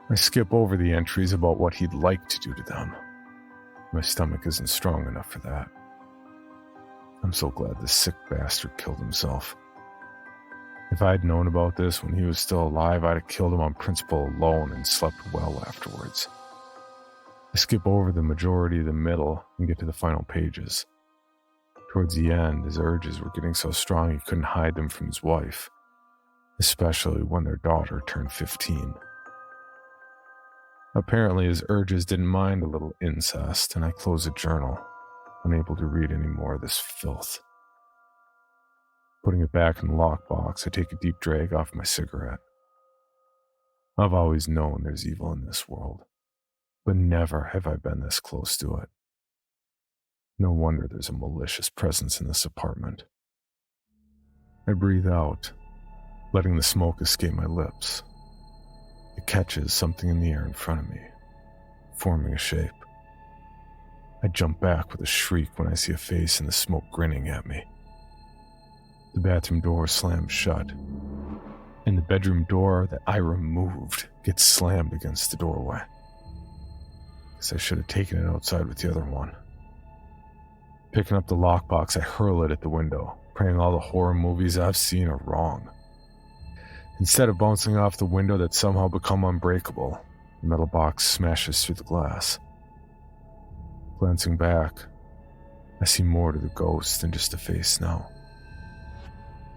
I skip over the entries about what he'd like to do to them. My stomach isn't strong enough for that. I'm so glad this sick bastard killed himself. If I'd known about this when he was still alive, I'd have killed him on principle alone and slept well afterwards. I skip over the majority of the middle and get to the final pages. Towards the end, his urges were getting so strong he couldn't hide them from his wife, especially when their daughter turned 15. Apparently, his urges didn't mind a little incest, and I close the journal, unable to read any more of this filth. Putting it back in the lockbox, I take a deep drag off my cigarette. I've always known there's evil in this world, but never have I been this close to it. No wonder there's a malicious presence in this apartment. I breathe out, letting the smoke escape my lips. It catches something in the air in front of me, forming a shape. I jump back with a shriek when I see a face in the smoke grinning at me. The bathroom door slams shut, and the bedroom door that I removed gets slammed against the doorway. Guess I should have taken it outside with the other one. Picking up the lockbox, I hurl it at the window, praying all the horror movies I've seen are wrong. Instead of bouncing off the window that's somehow become unbreakable, the metal box smashes through the glass. Glancing back, I see more to the ghost than just a face now.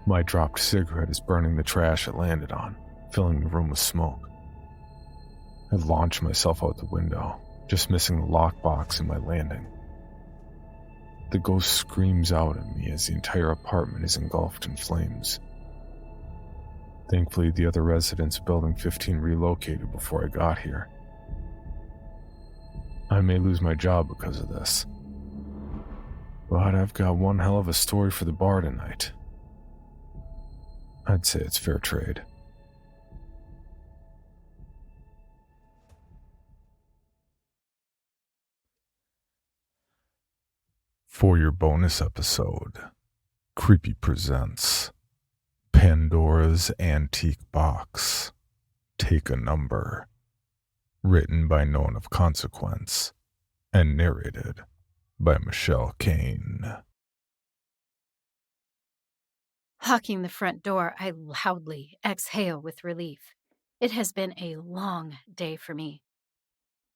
My dropped cigarette is burning the trash it landed on, filling the room with smoke. I launch myself out the window, just missing the lockbox and my landing. The ghost screams out at me as the entire apartment is engulfed in flames. Thankfully, the other residents of Building 15 relocated before I got here. I may lose my job because of this, but I've got one hell of a story for the bar tonight. I'd say it's fair trade. For your bonus episode, Creepy presents Pandora's Antique Box, Take a Number, written by No One of Consequence, and narrated by Michelle Kane. Locking the front door, I loudly exhale with relief. It has been a long day for me.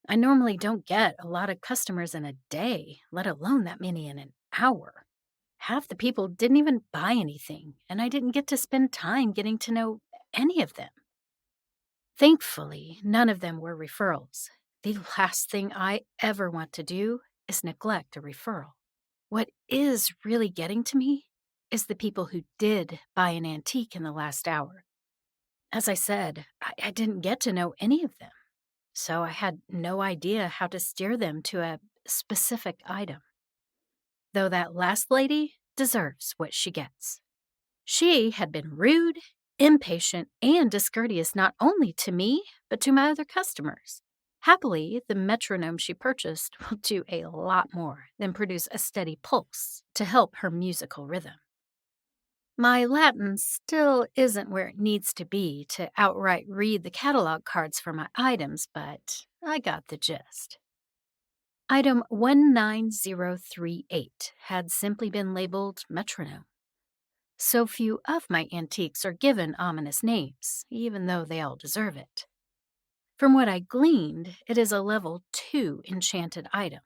I normally don't get a lot of customers in a day, let alone that many in an hour. Half the people didn't even buy anything, and I didn't get to spend time getting to know any of them. Thankfully, none of them were referrals. The last thing I ever want to do is neglect a referral. What is really getting to me is the people who did buy an antique in the last hour. As I said, I didn't get to know any of them, so I had no idea how to steer them to a specific item. Though that last lady deserves what she gets. She had been rude, impatient, and discourteous not only to me, but to my other customers. Happily, the metronome she purchased will do a lot more than produce a steady pulse to help her musical rhythm. My Latin still isn't where it needs to be to outright read the catalog cards for my items, but I got the gist. Item 19038 had simply been labeled metronome. So few of my antiques are given ominous names, even though they all deserve it. From what I gleaned, it is a level 2 enchanted item.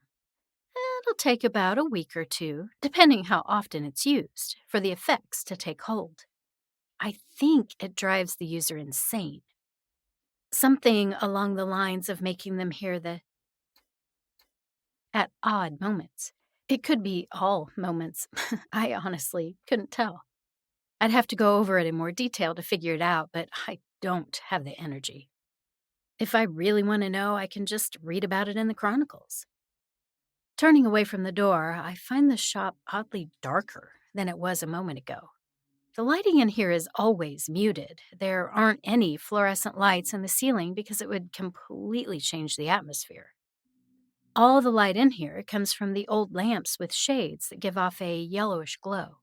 It'll take about a week or two, depending how often it's used, for the effects to take hold. I think it drives the user insane. Something along the lines of making them hear the at odd moments. It could be all moments. I honestly couldn't tell. I'd have to go over it in more detail to figure it out, but I don't have the energy. If I really want to know, I can just read about it in the chronicles. Turning away from the door, I find the shop oddly darker than it was a moment ago. The lighting in here is always muted. There aren't any fluorescent lights in the ceiling because it would completely change the atmosphere. All the light in here comes from the old lamps with shades that give off a yellowish glow.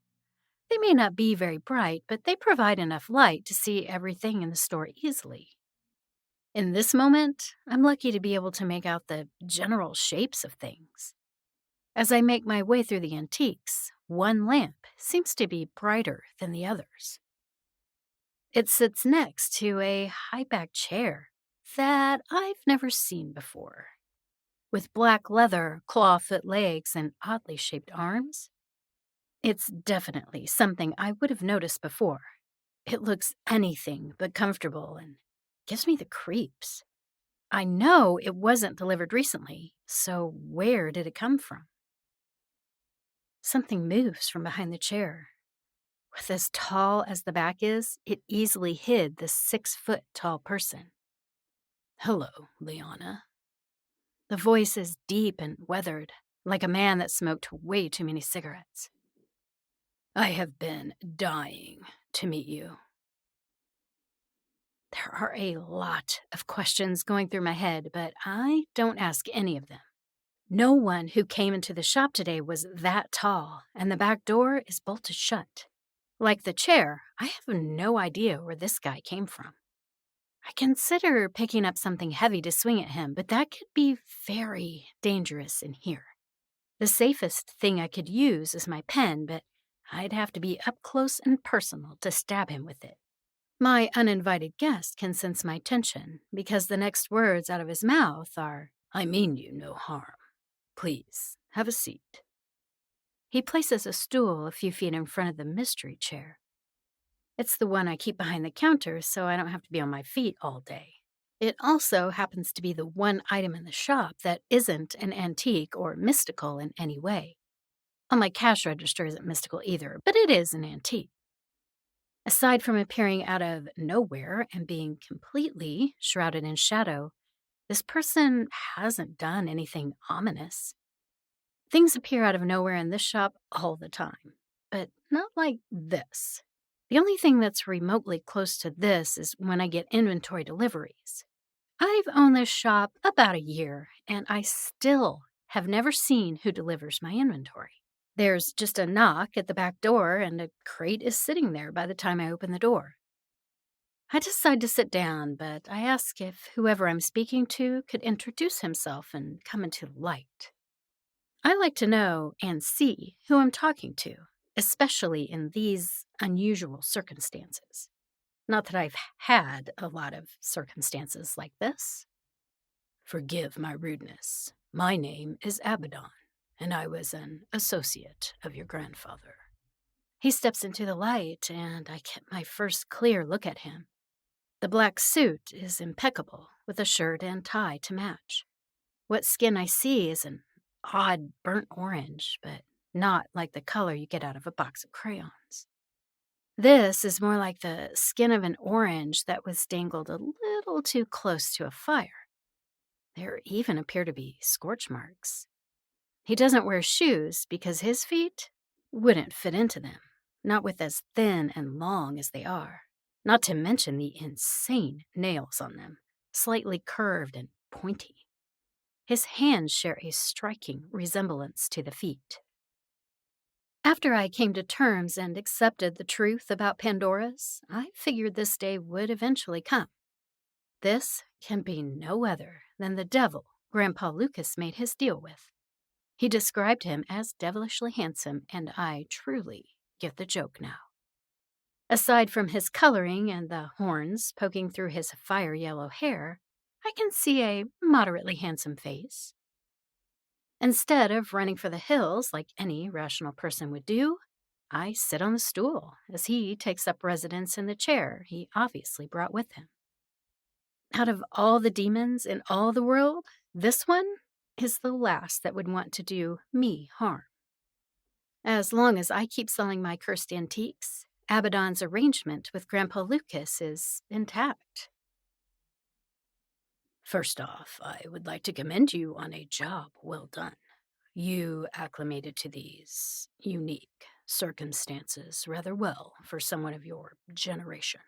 They may not be very bright, but they provide enough light to see everything in the store easily. In this moment, I'm lucky to be able to make out the general shapes of things. As I make my way through the antiques, one lamp seems to be brighter than the others. It sits next to a high-back chair that I've never seen before, with black leather, claw-foot legs, and oddly shaped arms. It's definitely something I would have noticed before. It looks anything but comfortable and gives me the creeps. I know it wasn't delivered recently, so where did it come from? Something moves from behind the chair. With as tall as the back is, it easily hid the 6-foot tall person. "Hello, Liana." The voice is deep and weathered, like a man that smoked way too many cigarettes. "I have been dying to meet you." There are a lot of questions going through my head, but I don't ask any of them. No one who came into the shop today was that tall, and the back door is bolted shut. Like the chair, I have no idea where this guy came from. I consider picking up something heavy to swing at him, but that could be very dangerous in here. The safest thing I could use is my pen, but I'd have to be up close and personal to stab him with it. My uninvited guest can sense my tension because the next words out of his mouth are, "I mean you no harm. Please, have a seat." He places a stool a few feet in front of the mystery chair. It's the one I keep behind the counter so I don't have to be on my feet all day. It also happens to be the one item in the shop that isn't an antique or mystical in any way. Well, my cash register isn't mystical either, but it is an antique. Aside from appearing out of nowhere and being completely shrouded in shadow, this person hasn't done anything ominous. Things appear out of nowhere in this shop all the time, but not like this. The only thing that's remotely close to this is when I get inventory deliveries. I've owned this shop about a year, and I still have never seen who delivers my inventory. There's just a knock at the back door, and a crate is sitting there by the time I open the door. I decide to sit down, but I ask if whoever I'm speaking to could introduce himself and come into the light. I like to know and see who I'm talking to, especially in these unusual circumstances. Not that I've had a lot of circumstances like this. "Forgive my rudeness. My name is Abaddon, and I was an associate of your grandfather." He steps into the light, and I get my first clear look at him. The black suit is impeccable, with a shirt and tie to match. What skin I see is an odd burnt orange, but not like the color you get out of a box of crayons. This is more like the skin of an orange that was dangled a little too close to a fire. There even appear to be scorch marks. He doesn't wear shoes because his feet wouldn't fit into them, not with as thin and long as they are, not to mention the insane nails on them, slightly curved and pointy. His hands share a striking resemblance to the feet. After I came to terms and accepted the truth about Pandora's, I figured this day would eventually come. This can be no other than the devil Grandpa Lucas made his deal with. He described him as devilishly handsome, and I truly get the joke now. Aside from his coloring and the horns poking through his fire yellow hair, I can see a moderately handsome face. Instead of running for the hills like any rational person would do, I sit on the stool as he takes up residence in the chair he obviously brought with him. Out of all the demons in all the world, this one is the last that would want to do me harm. As long as I keep selling my cursed antiques, Abaddon's arrangement with Grandpa Lucas is intact. "First off, I would like to commend you on a job well done. You acclimated to these unique circumstances rather well for someone of your generation."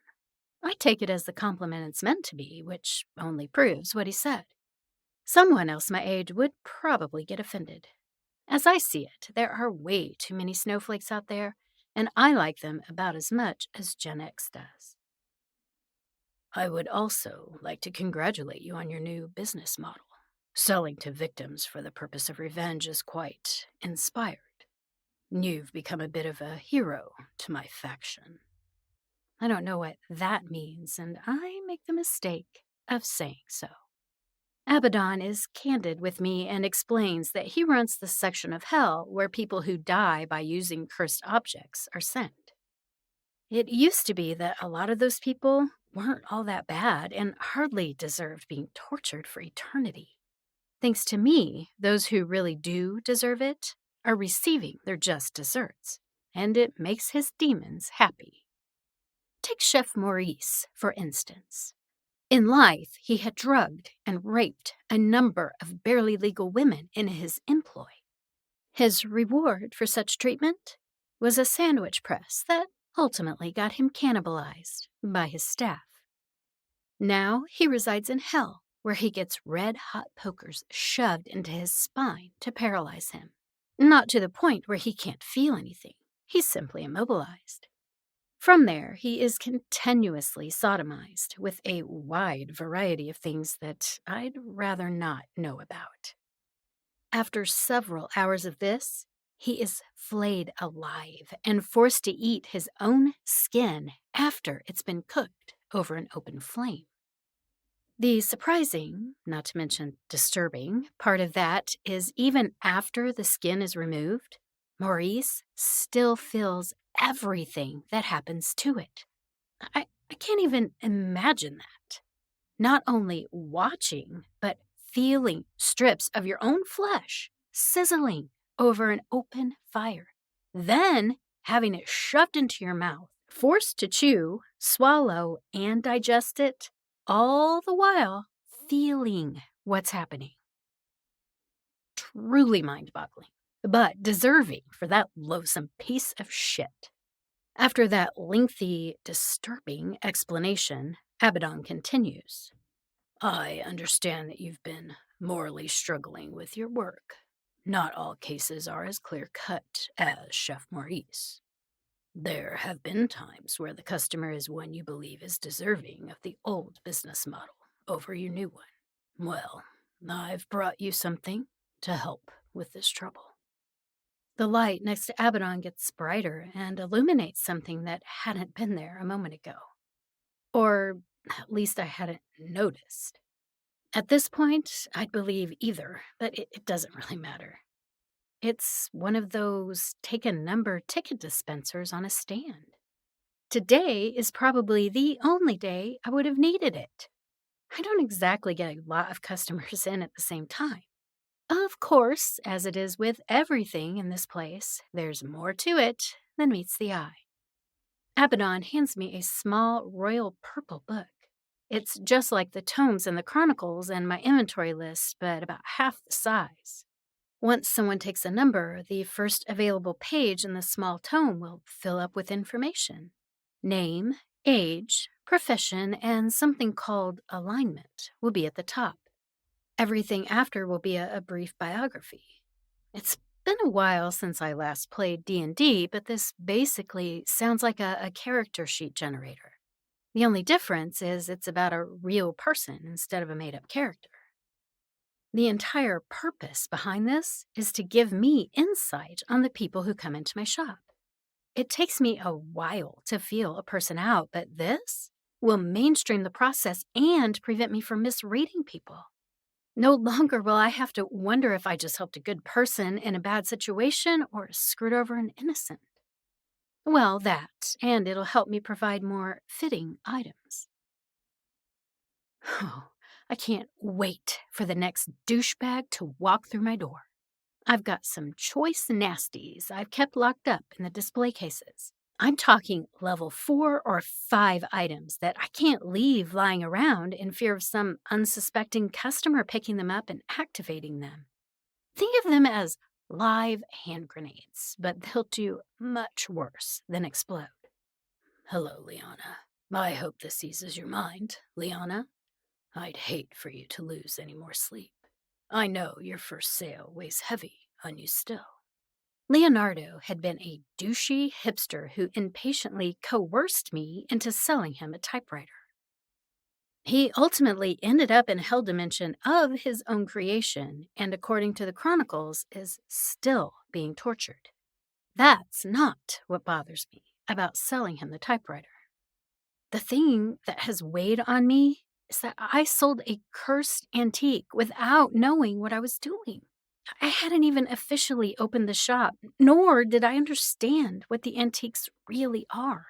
I take it as the compliment it's meant to be, which only proves what he said. Someone else my age would probably get offended. As I see it, there are way too many snowflakes out there, and I like them about as much as Gen X does. "I would also like to congratulate you on your new business model. Selling to victims for the purpose of revenge is quite inspired. You've become a bit of a hero to my faction. I don't know what that means, and I make the mistake of saying so. Abaddon is candid with me and explains that he runs the section of hell where people who die by using cursed objects are sent. It used to be that a lot of those people weren't all that bad and hardly deserved being tortured for eternity. Thanks to me, those who really do deserve it are receiving their just desserts, and it makes his demons happy. Take Chef Maurice, for instance. In life, he had drugged and raped a number of barely legal women in his employ. His reward for such treatment was a sandwich press that ultimately got him cannibalized by his staff. Now he resides in hell, where he gets red-hot pokers shoved into his spine to paralyze him. Not to the point where he can't feel anything. He's simply immobilized. From there, he is continuously sodomized with a wide variety of things that I'd rather not know about. After several hours of this, he is flayed alive and forced to eat his own skin after it's been cooked over an open flame. The surprising, not to mention disturbing, part of that is even after the skin is removed, Maurice still feels everything that happens to it. I can't even imagine that. Not only watching, but feeling strips of your own flesh sizzling over an open fire. Then having it shoved into your mouth, forced to chew, swallow, and digest it, all the while feeling what's happening. Truly mind-boggling, but deserving for that loathsome piece of shit. After that lengthy, disturbing explanation, Abaddon continues. I understand that you've been morally struggling with your work. Not all cases are as clear-cut as Chef Maurice. There have been times where the customer is one you believe is deserving of the old business model over your new one. Well, I've brought you something to help with this trouble. The light next to Abaddon gets brighter and illuminates something that hadn't been there a moment ago. Or at least I hadn't noticed. At this point, I'd believe either, but it doesn't really matter. It's one of those take-a-number ticket dispensers on a stand. Today is probably the only day I would have needed it. I don't exactly get a lot of customers in at the same time. Of course, as it is with everything in this place, there's more to it than meets the eye. Abaddon hands me a small royal purple book. It's just like the tomes in the Chronicles and my inventory list, but about half the size. Once someone takes a number, the first available page in the small tome will fill up with information. Name, age, profession, and something called alignment will be at the top. Everything after will be a brief biography. It's been a while since I last played D&D, but this basically sounds like a character sheet generator. The only difference is it's about a real person instead of a made-up character. The entire purpose behind this is to give me insight on the people who come into my shop. It takes me a while to feel a person out, but this will mainstream the process and prevent me from misreading people. No longer will I have to wonder if I just helped a good person in a bad situation or screwed over an innocent. Well, that, and it'll help me provide more fitting items. Oh, I can't wait for the next douchebag to walk through my door. I've got some choice nasties I've kept locked up in the display cases. I'm talking level 4 or 5 items that I can't leave lying around in fear of some unsuspecting customer picking them up and activating them. Think of them as live hand grenades, but they'll do much worse than explode. Hello, Liana. I hope this eases your mind, Liana. I'd hate for you to lose any more sleep. I know your first sale weighs heavy on you still. Leonardo had been a douchey hipster who impatiently coerced me into selling him a typewriter. He ultimately ended up in a hell dimension of his own creation and, according to the Chronicles, is still being tortured. That's not what bothers me about selling him the typewriter. The thing that has weighed on me is that I sold a cursed antique without knowing what I was doing. I hadn't even officially opened the shop, nor did I understand what the antiques really are.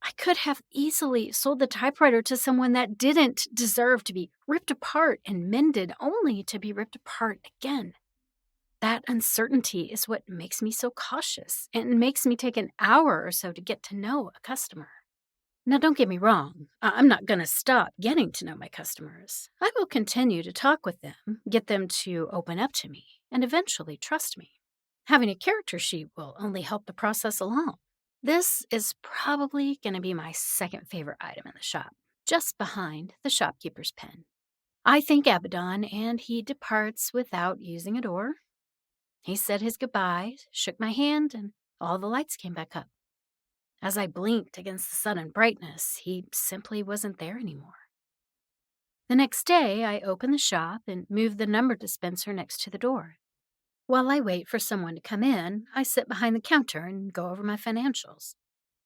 I could have easily sold the typewriter to someone that didn't deserve to be ripped apart and mended only to be ripped apart again. That uncertainty is what makes me so cautious and makes me take an hour or so to get to know a customer. Now, don't get me wrong, I'm not going to stop getting to know my customers. I will continue to talk with them, get them to open up to me, and eventually trust me. Having a character sheet will only help the process along. This is probably going to be my second favorite item in the shop, just behind the shopkeeper's pen. I thank Abaddon, and he departs without using a door. He said his goodbyes, shook my hand, and all the lights came back up. As I blinked against the sudden brightness, he simply wasn't there anymore. The next day, I open the shop and move the number dispenser next to the door. While I wait for someone to come in, I sit behind the counter and go over my financials.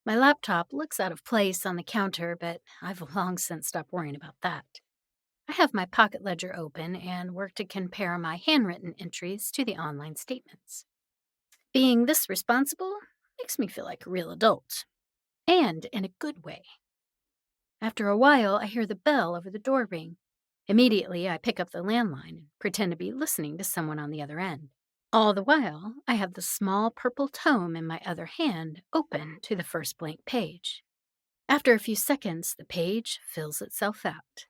My laptop looks out of place on the counter, but I've long since stopped worrying about that. I have my pocket ledger open and work to compare my handwritten entries to the online statements. Being this responsible makes me feel like a real adult, and in a good way. After a while, I hear the bell over the door ring. Immediately, I pick up the landline and pretend to be listening to someone on the other end. All the while, I have the small purple tome in my other hand open to the first blank page. After a few seconds, the page fills itself out.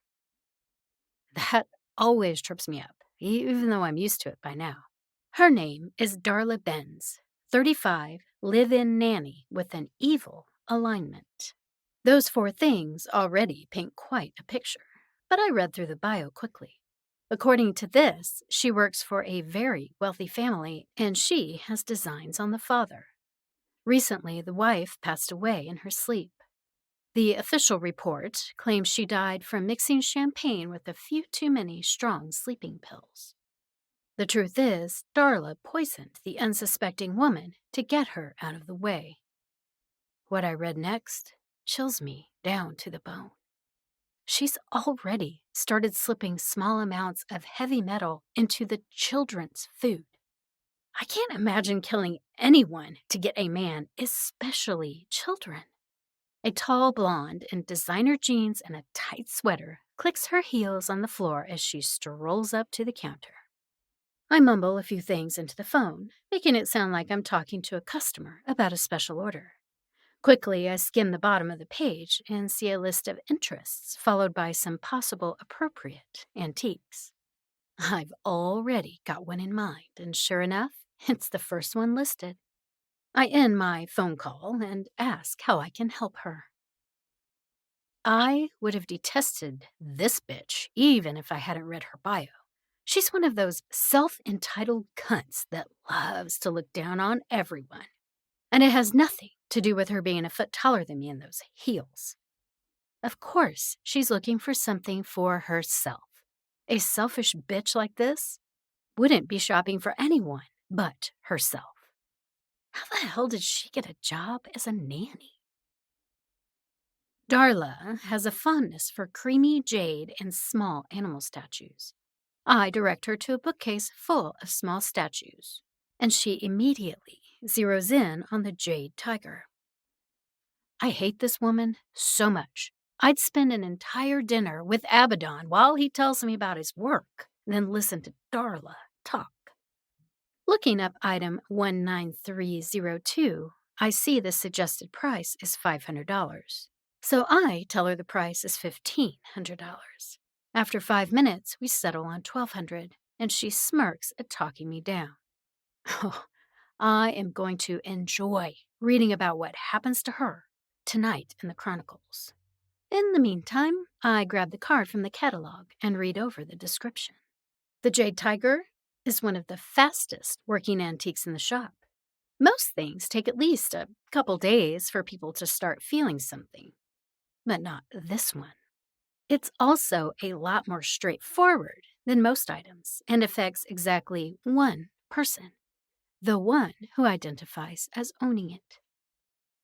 That always trips me up, even though I'm used to it by now. Her name is Darla Benz, 35, live-in nanny with an evil alignment. Those 4 things already paint quite a picture, but I read through the bio quickly. According to this, she works for a very wealthy family, and she has designs on the father. Recently, the wife passed away in her sleep. The official report claims she died from mixing champagne with a few too many strong sleeping pills. The truth is, Darla poisoned the unsuspecting woman to get her out of the way. What I read next chills me down to the bone. She's already started slipping small amounts of heavy metal into the children's food. I can't imagine killing anyone to get a man, especially children. A tall blonde in designer jeans and a tight sweater clicks her heels on the floor as she strolls up to the counter. I mumble a few things into the phone, making it sound like I'm talking to a customer about a special order. Quickly, I skim the bottom of the page and see a list of interests, followed by some possible appropriate antiques. I've already got one in mind, and sure enough, it's the first one listed. I end my phone call and ask how I can help her. I would have detested this bitch even if I hadn't read her bio. She's one of those self-entitled cunts that loves to look down on everyone. And it has nothing to do with her being a foot taller than me in those heels. Of course, she's looking for something for herself. A selfish bitch like this wouldn't be shopping for anyone but herself. How the hell did she get a job as a nanny? Darla has a fondness for creamy jade and small animal statues. I direct her to a bookcase full of small statues, and she immediately zeroes in on the jade tiger. I hate this woman so much. I'd spend an entire dinner with Abaddon while he tells me about his work, then listen to Darla talk. Looking up item 19302, I see the suggested price is $500. So I tell her the price is $1,500. After 5 minutes, we settle on $1,200, and she smirks at talking me down. Oh, I am going to enjoy reading about what happens to her tonight in the Chronicles. In the meantime, I grab the card from the catalog and read over the description. The Jade Tiger is one of the fastest working antiques in the shop. Most things take at least a couple days for people to start feeling something, but not this one. It's also a lot more straightforward than most items and affects exactly one person. the one who identifies as owning it.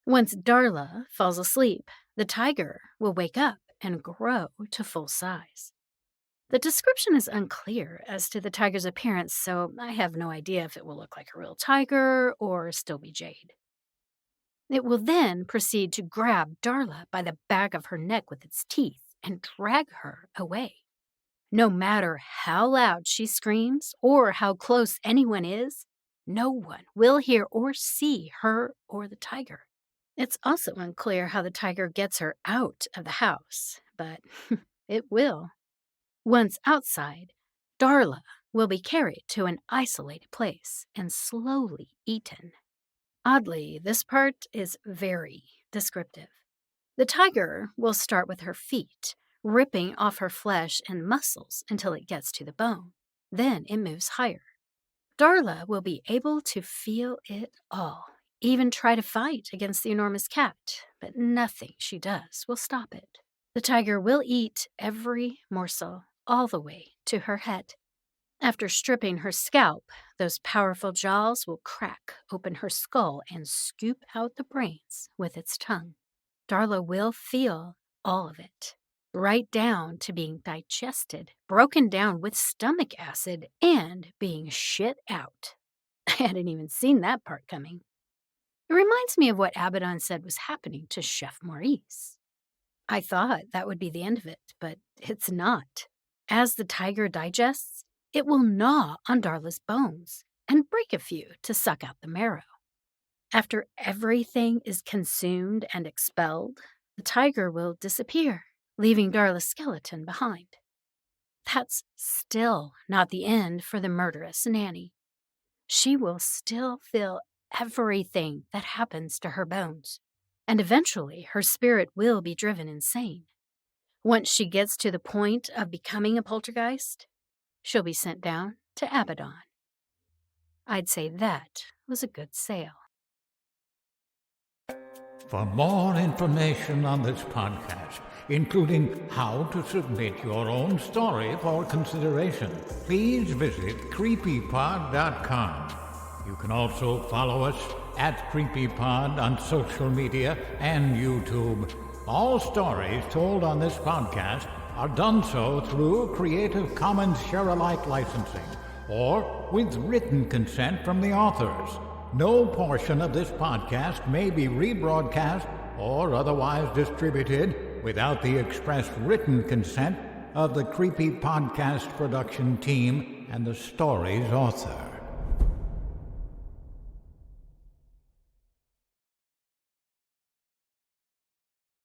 Once Darla falls asleep, the tiger will wake up and grow to full size. The description is unclear as to the tiger's appearance, so I have no idea if it will look like a real tiger or still be Jade. It will then proceed to grab Darla by the back of her neck with its teeth and drag her away. No matter how loud she screams or how close anyone is, no one will hear or see her or the tiger. It's also unclear how the tiger gets her out of the house, but it will. Once outside, Darla will be carried to an isolated place and slowly eaten. Oddly, this part is very descriptive. The tiger will start with her feet, ripping off her flesh and muscles until it gets to the bone. Then it moves higher. Darla will be able to feel it all, even try to fight against the enormous cat, but nothing she does will stop it. The tiger will eat every morsel all the way to her head. After stripping her scalp, those powerful jaws will crack open her skull and scoop out the brains with its tongue. Darla will feel all of it, right down to being digested, broken down with stomach acid, and being shit out. I hadn't even seen that part coming. It reminds me of what Abaddon said was happening to Chef Maurice. I thought that would be the end of it, but it's not. As the tiger digests, it will gnaw on Darla's bones and break a few to suck out the marrow. After everything is consumed and expelled, the tiger will disappear, leaving Darla's skeleton behind. That's still not the end for the murderous nanny. She will still feel everything that happens to her bones, and eventually her spirit will be driven insane. Once she gets to the point of becoming a poltergeist, she'll be sent down to Abaddon. I'd say that was a good sale. For more information on this podcast, including how to submit your own story for consideration, please visit creepypod.com. You can also follow us at CreepyPod on social media and YouTube. All stories told on this podcast are done so through Creative Commons Share-alike licensing or with written consent from the authors. No portion of this podcast may be rebroadcast or otherwise distributed without the express written consent of the Creepy Podcast production team and the story's author.